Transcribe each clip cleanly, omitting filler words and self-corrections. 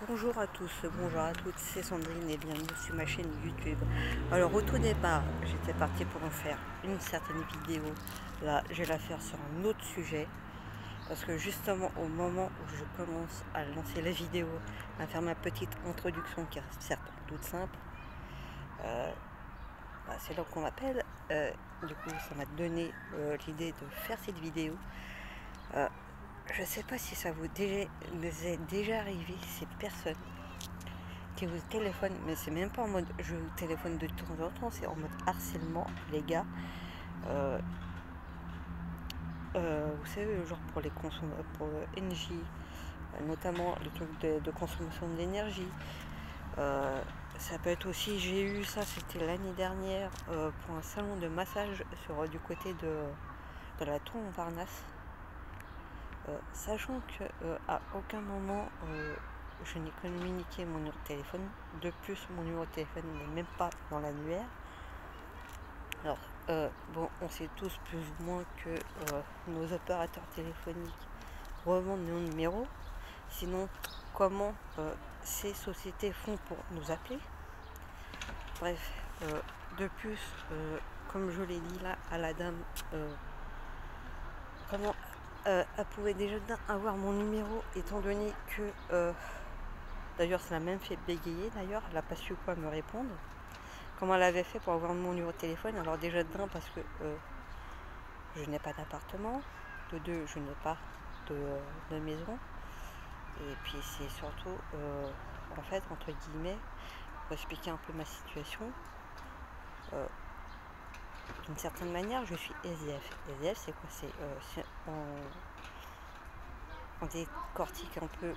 Bonjour à tous, bonjour à toutes, c'est Sandrine et bienvenue sur ma chaîne YouTube. Alors au tout départ, j'étais partie pour en faire une certaine vidéo. Là, je vais la faire sur un autre sujet. Parce que justement, au moment où je commence à lancer la vidéo, à faire ma petite introduction qui reste certes toute simple, c'est là qu'on m'appelle. Du coup, ça m'a donné l'idée de faire cette vidéo. Je sais pas si ça vous est déjà arrivé, ces personnes qui vous téléphonent, mais c'est même pas en mode je vous téléphone de temps en temps, c'est en mode harcèlement, les gars. Vous savez, genre pour les consommateurs, pour NJ, notamment les trucs de consommation d'énergie. Ça peut être aussi, j'ai eu ça, c'était l'année dernière, pour un salon de massage du côté de la Tour Montparnasse. Sachant que à aucun moment je n'ai communiqué mon numéro de téléphone. De plus, mon numéro de téléphone n'est même pas dans l'annuaire. Alors, bon, on sait tous plus ou moins que nos opérateurs téléphoniques revendent nos numéros. Sinon, comment ces sociétés font pour nous appeler? Bref, de plus, comme je l'ai dit là à la dame, comment elle pouvait déjà avoir mon numéro, étant donné que d'ailleurs ça l'a même fait bégayer, d'ailleurs elle n'a pas su quoi me répondre, comment elle avait fait pour avoir mon numéro de téléphone. Alors déjà d'un, parce que je n'ai pas d'appartement, de deux, je n'ai pas de maison, et puis c'est surtout en fait, entre guillemets, pour expliquer un peu ma situation, d'une certaine manière je suis SDF. SDF c'est quoi? C'est on décortique un peu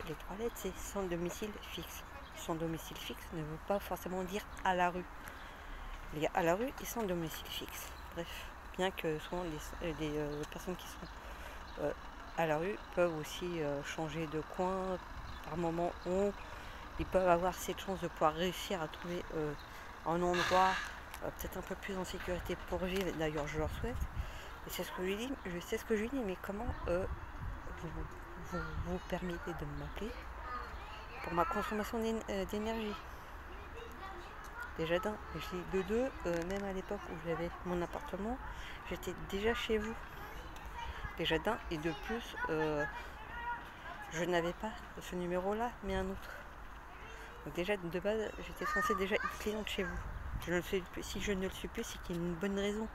les toilettes, c'est sans domicile fixe. Sans domicile fixe ne veut pas forcément dire à la rue. Il y a à la rue et sans domicile fixe. Bref, bien que souvent les personnes qui sont à la rue peuvent aussi changer de coin par moment, où ils peuvent avoir cette chance de pouvoir réussir à trouver un endroit peut-être un peu plus en sécurité pour vivre. D'ailleurs, je leur souhaite. Et c'est ce que je lui dis. Je sais ce que je lui dis, mais comment vous permettez de m'appeler pour ma consommation d'énergie? Déjà d'un, de deux, même à l'époque où j'avais mon appartement, j'étais déjà chez vous. Déjà d'un, et de plus, je n'avais pas ce numéro-là, mais un autre. Donc déjà de base, j'étais censée déjà être cliente chez vous. Je ne le suis plus. Si je ne le suis plus, c'est qu'il y a une bonne raison.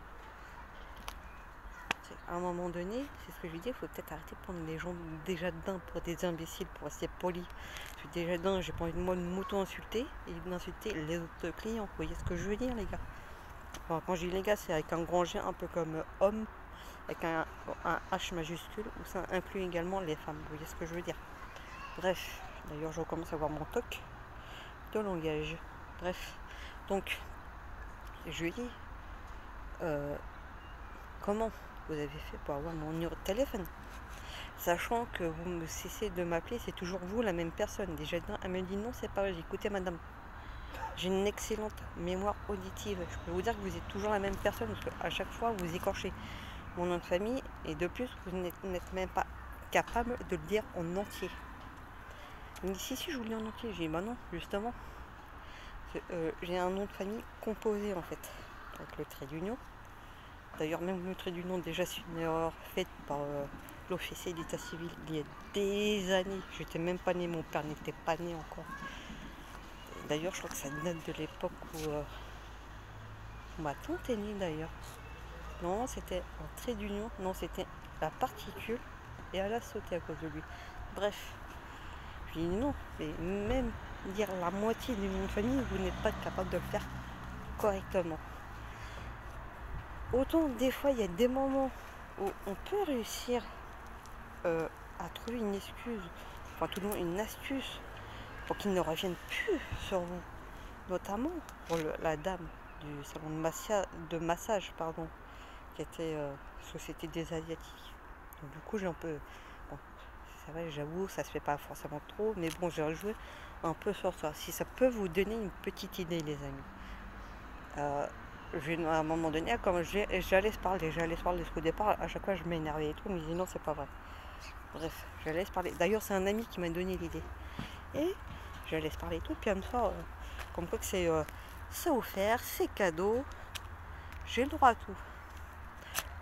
À un moment donné, c'est ce que je lui dis, il faut peut-être arrêter de prendre les gens déjà d'un pour des imbéciles, pour rester poli. Parce que déjà d'un, j'ai pas envie de m'auto-insulter et d'insulter les autres clients. Vous voyez ce que je veux dire, les gars? Enfin, quand je dis les gars, c'est avec un grand G, un peu comme homme, avec un H majuscule, où ça inclut également les femmes. Vous voyez ce que je veux dire? Bref, d'ailleurs, je recommence à avoir mon toc de langage. Bref, donc, je lui dis, comment vous avez fait pour avoir mon numéro de téléphone, sachant que vous me cessez de m'appeler, c'est toujours vous la même personne. Déjà elle me dit non, c'est pas vrai. J'ai écouté madame, j'ai une excellente mémoire auditive, je peux vous dire que vous êtes toujours la même personne, parce qu'à chaque fois vous écorchez mon nom de famille, et de plus vous n'êtes même pas capable de le dire en entier. Il me dit si je vous le dis en entier. J'ai dit bah non, justement, j'ai un nom de famille composé en fait, avec le trait d'union. D'ailleurs, même le trait d'union, déjà, c'est une erreur faite par l'officier d'état civil il y a des années. J'étais même pas né, mon père n'était pas né encore. D'ailleurs, je crois que ça date de l'époque où ma tante est née d'ailleurs. Non, c'était un trait d'union, non, c'était la particule, et elle a sauté à cause de lui. Bref, je lui ai dit non, mais même dire la moitié du nom de famille, vous n'êtes pas capable de le faire correctement. Autant des fois il y a des moments où on peut réussir à trouver une excuse, enfin tout le monde une astuce pour qu'ils ne reviennent plus sur vous, notamment pour la dame du salon de massage, pardon, qui était Société des Asiatiques. Donc, du coup j'ai un peu, bon, c'est vrai, j'avoue ça se fait pas forcément trop, mais bon, j'ai rejoué un peu sur ça, si ça peut vous donner une petite idée, les amis. À un moment donné, comme j'allais se parler, parce qu'au départ, à chaque fois, je m'énervais et tout, mais je me disais non, c'est pas vrai. Bref, j'allais se parler. D'ailleurs, c'est un ami qui m'a donné l'idée. Et je la laisse parler tout, puis elle me sort comme quoi que c'est offert, c'est cadeau, j'ai le droit à tout.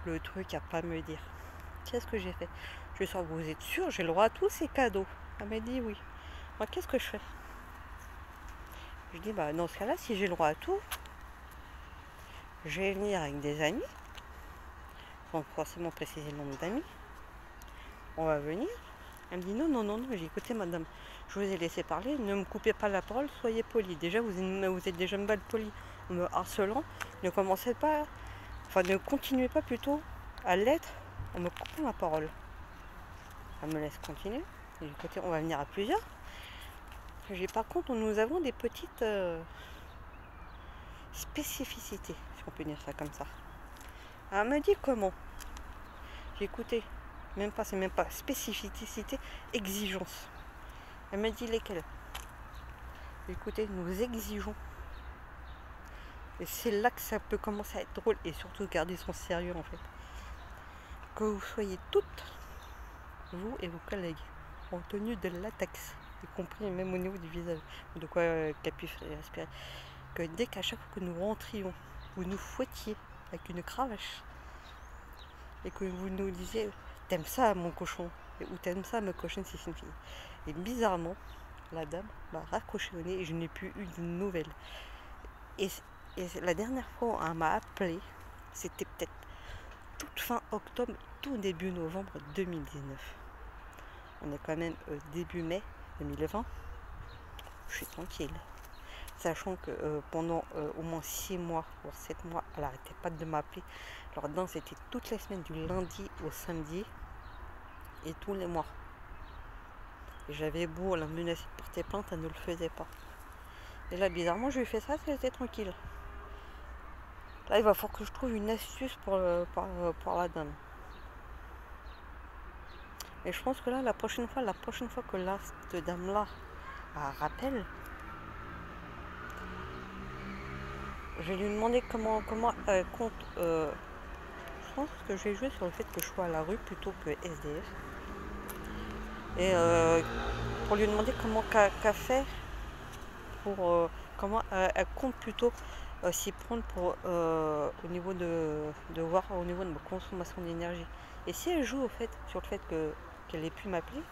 Le truc à pas me dire. Qu'est-ce que j'ai fait? Je lui sors, vous êtes sûr, j'ai le droit à tout, c'est cadeau. Elle m'a dit oui. Moi, qu'est-ce que je fais? Je dis, bah dans ce cas-là, si j'ai le droit à tout, je vais venir avec des amis, sans forcément préciser le nombre d'amis. On va venir. Elle me dit non, non, non, non. J'ai dit, écoutez madame, je vous ai laissé parler, ne me coupez pas la parole, soyez poli. Déjà, vous êtes déjà mal poli en me harcelant. Ne commencez pas, enfin ne continuez pas plutôt à l'être en me coupant la parole. Elle me laisse continuer. Et du côté, on va venir à plusieurs. J'ai par contre, nous avons des petites spécificités, si on peut dire ça comme ça. Elle me dit comment? J'ai écouté, même pas, c'est même pas spécificité, exigence. Elle m'a dit lesquelles? Écoutez, nous exigeons. Et c'est là que ça peut commencer à être drôle et surtout garder son sérieux en fait. Que vous soyez toutes, vous et vos collègues, en tenue de latex, y compris même au niveau du visage, de quoi qu'elle puisse respirer. Que dès qu'à chaque fois que nous rentrions, vous nous fouettiez avec une cravache et que vous nous disiez t'aimes ça mon cochon ou t'aimes ça ma cochonne si c'est une fille. Et bizarrement, la dame m'a raccroché au nez et je n'ai plus eu de nouvelles. Et la dernière fois elle m'a appelé, c'était peut-être toute fin octobre, tout début novembre 2019. On est quand même début mai 2020. Je suis tranquille. Sachant que pendant au moins 6 mois, voire 7 mois, elle n'arrêtait pas de m'appeler. Alors dedans, c'était toutes les semaines, du lundi au samedi, et tous les mois. Et j'avais beau la menacer de porter plainte, elle ne le faisait pas. Et là, bizarrement, je lui ai fait ça, elle était tranquille. Là, il va falloir que je trouve une astuce pour la dame. Et je pense que là, la prochaine fois que là, cette dame-là rappelle, je vais lui demander comment elle compte. Je pense que je vais jouer sur le fait que je sois à la rue plutôt que SDF. Et pour lui demander comment qu'a fait pour comment elle compte plutôt s'y prendre pour au niveau de voir au niveau de ma consommation d'énergie. Et si elle joue au fait sur le fait qu'elle ait pu m'appeler,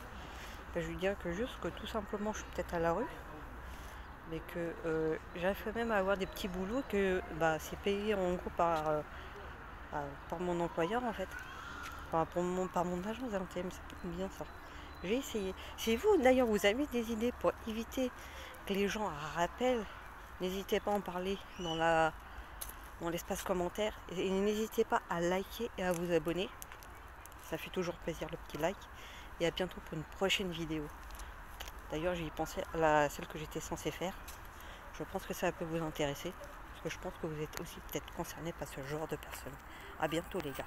ben, je lui dirais que juste que tout simplement je suis peut-être à la rue, mais que j'arrive même à avoir des petits boulots que bah, c'est payé en gros par mon employeur en fait. Enfin, par mon agence d'intérim, c'est bien ça. J'ai essayé. Si vous d'ailleurs vous avez des idées pour éviter que les gens rappellent, n'hésitez pas à en parler dans l'espace commentaire. Et n'hésitez pas à liker et à vous abonner. Ça fait toujours plaisir le petit like. Et à bientôt pour une prochaine vidéo. D'ailleurs j'y pensais à celle que j'étais censée faire. Je pense que ça peut vous intéresser. Parce que je pense que vous êtes aussi peut-être concerné par ce genre de personnes. À bientôt les gars.